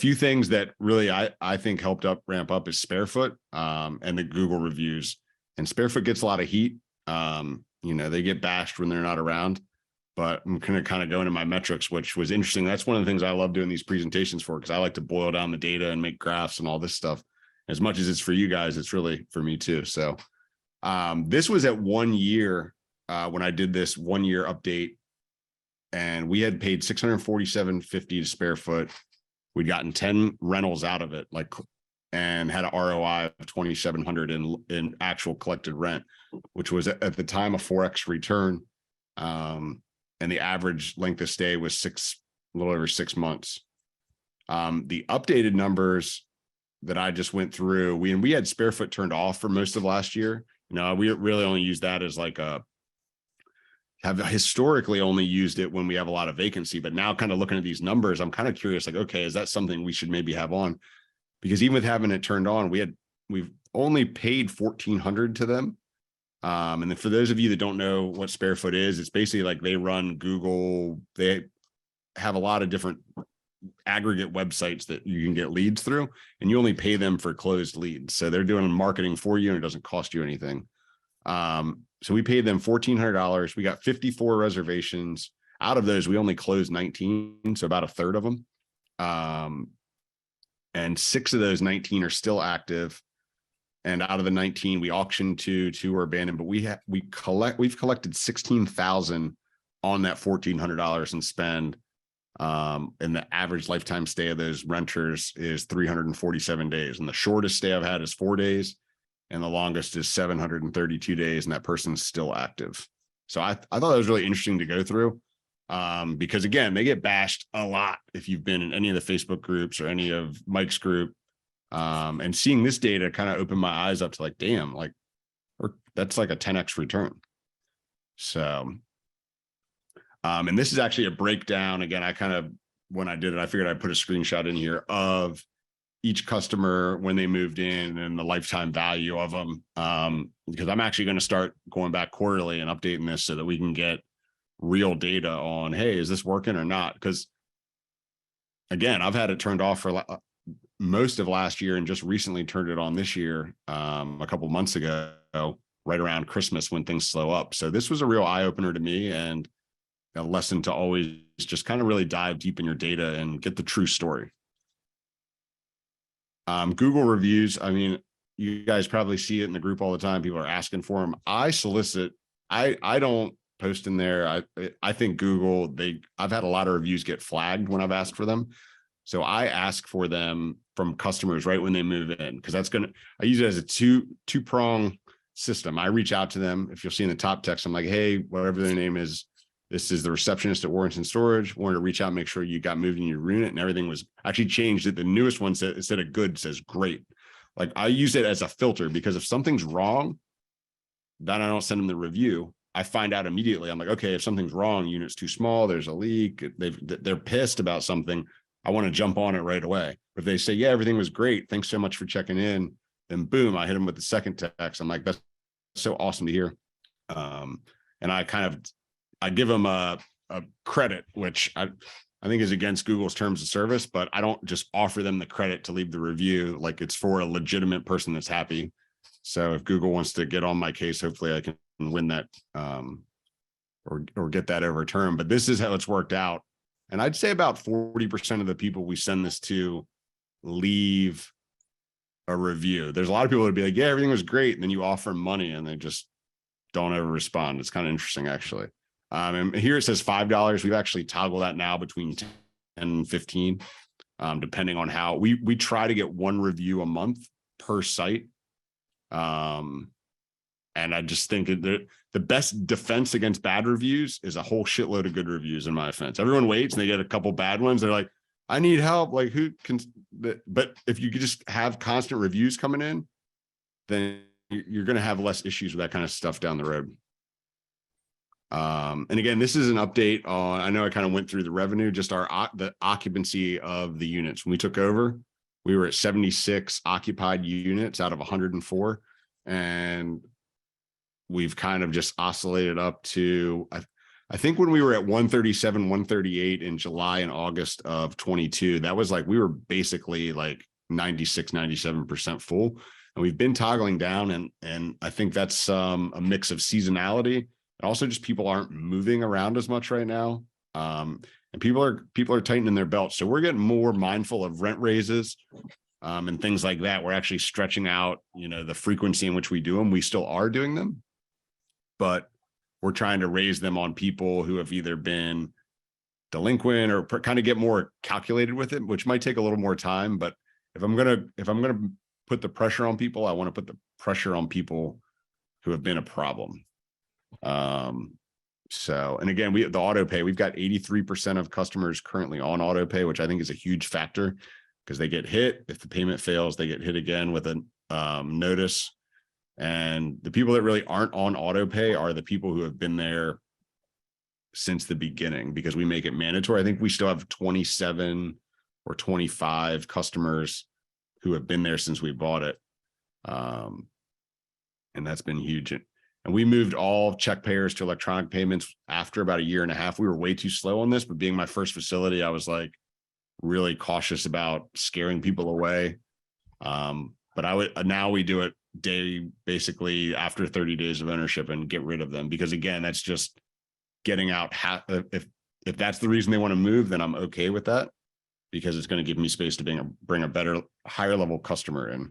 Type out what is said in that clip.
few things that really I think helped ramp up is SpareFoot and the Google reviews. And SpareFoot gets a lot of heat. They get bashed when they're not around. But I'm going to kind of go into my metrics, which was interesting. That's one of the things I love doing these presentations for, because I like to boil down the data and make graphs and all this stuff. As much as it's for you guys, it's really for me too. So this was at 1 year when I did this 1 year update, and we had paid $647.50 to SpareFoot. We'd gotten 10 rentals out of it, and had an ROI of $2,700 in actual collected rent, which was at the time a 4x return. And the average length of stay was a little over 6 months. The updated numbers that I just went through, we had SpareFoot turned off for most of last year. We really only use that as have historically only used it when we have a lot of vacancy. But now, kind of looking at these numbers, I'm kind of curious, okay, is that something we should maybe have on? Because even with having it turned on, we've only paid $1,400 to them. And then for those of you that don't know what SpareFoot is, it's basically they run Google. They have a lot of different aggregate websites that you can get leads through, and you only pay them for closed leads. So they're doing marketing for you, and it doesn't cost you anything. So we paid them $1,400. We got 54 reservations. Out of those, we only closed 19, so about a third of them. And 6 of those 19 are still active. And out of the 19, we auctioned 2 are abandoned, but we've collected $16,000 on that $1,400 in spend. And the average lifetime stay of those renters is 347 days. And the shortest stay I've had is 4 days, and the longest is 732 days. And that person's still active. So I thought that was really interesting to go through, because again, they get bashed a lot if you've been in any of the Facebook groups or any of Mike's group. And seeing this data kind of opened my eyes up to damn, that's like a 10x return. So, and this is actually a breakdown. Again, when I did it, I figured I'd put a screenshot in here of each customer when they moved in and the lifetime value of them. Because I'm actually going to start going back quarterly and updating this so that we can get real data on, hey, is this working or not? Because again, I've had it turned off for most of last year and just recently turned it on this year, a couple months ago, right around Christmas when things slow up. So this was a real eye opener to me, and a lesson to always just kind of really dive deep in your data and get the true story. Google reviews. I mean, you guys probably see it in the group all the time. People are asking for them. I solicit. I don't post in there. I think Google, I've had a lot of reviews get flagged when I've asked for them. So I ask for them from customers right when they move in, because I use it as a two-prong system. I reach out to them. If you'll see in the top text, I'm like, hey, whatever their name is, this is the receptionist at Warrington Storage. Wanted to reach out, make sure you got moved in your unit, and everything was actually changed. The newest one said, instead of good, says great. I use it as a filter, because if something's wrong, then I don't send them the review. I find out immediately. I'm like, okay, if something's wrong, unit's too small, there's a leak, they're pissed about something, I want to jump on it right away. If they say, yeah, everything was great, thanks so much for checking in, then boom, I hit them with the second text. I'm like, that's so awesome to hear. And I give them a credit, which I think is against Google's terms of service, but I don't just offer them the credit to leave the review. It's for a legitimate person that's happy. So if Google wants to get on my case, hopefully I can win that, or get that overturned. But this is how it's worked out. And I'd say about 40% of the people we send this to leave a review. There's a lot of people that would be like, yeah, everything was great. And then you offer them money and they just don't ever respond. It's kind of interesting, actually. And here it says $5. We've actually toggled that now between 10 and 15, depending on how we try to get 1 review a month per site. And I just think that the best defense against bad reviews is a whole shitload of good reviews, in my offense. Everyone waits and they get a couple bad ones. They're like, I need help. Who can, but if you could just have constant reviews coming in, then you're going to have less issues with that kind of stuff down the road. And again, this is an update on, I know I kind of went through the revenue, just the occupancy of the units. When we took over, we were at 76 occupied units out of 104. And we've kind of just oscillated up to I think when we were at 137, 138 in July and August of 22, that was like, we were basically like 96, 97% full. And we've been toggling down. And I think that's a mix of seasonality and also just people aren't moving around as much right now. And people are tightening their belts. So we're getting more mindful of rent raises and things like that. We're actually stretching out, the frequency in which we do them. We still are doing them, but we're trying to raise them on people who have either been delinquent or kind of get more calculated with it, which might take a little more time. But if I'm gonna put the pressure on people, I want to put the pressure on people who have been a problem. So, and again, the auto pay, we've got 83% of customers currently on auto pay, which I think is a huge factor because they get hit. If the payment fails, they get hit again with a notice. And the people that really aren't on auto pay are the people who have been there since the beginning because we make it mandatory. I think we still have 27 or 25 customers who have been there since we bought it. And that's been huge. And we moved all check payers to electronic payments after about a year and a half. We were way too slow on this, but being my first facility, I was like really cautious about scaring people away. But now we do it basically after 30 days of ownership and get rid of them because again, that's just getting out. If that's the reason they want to move, then I'm okay with that because it's going to give me space to bring a better, higher level customer in.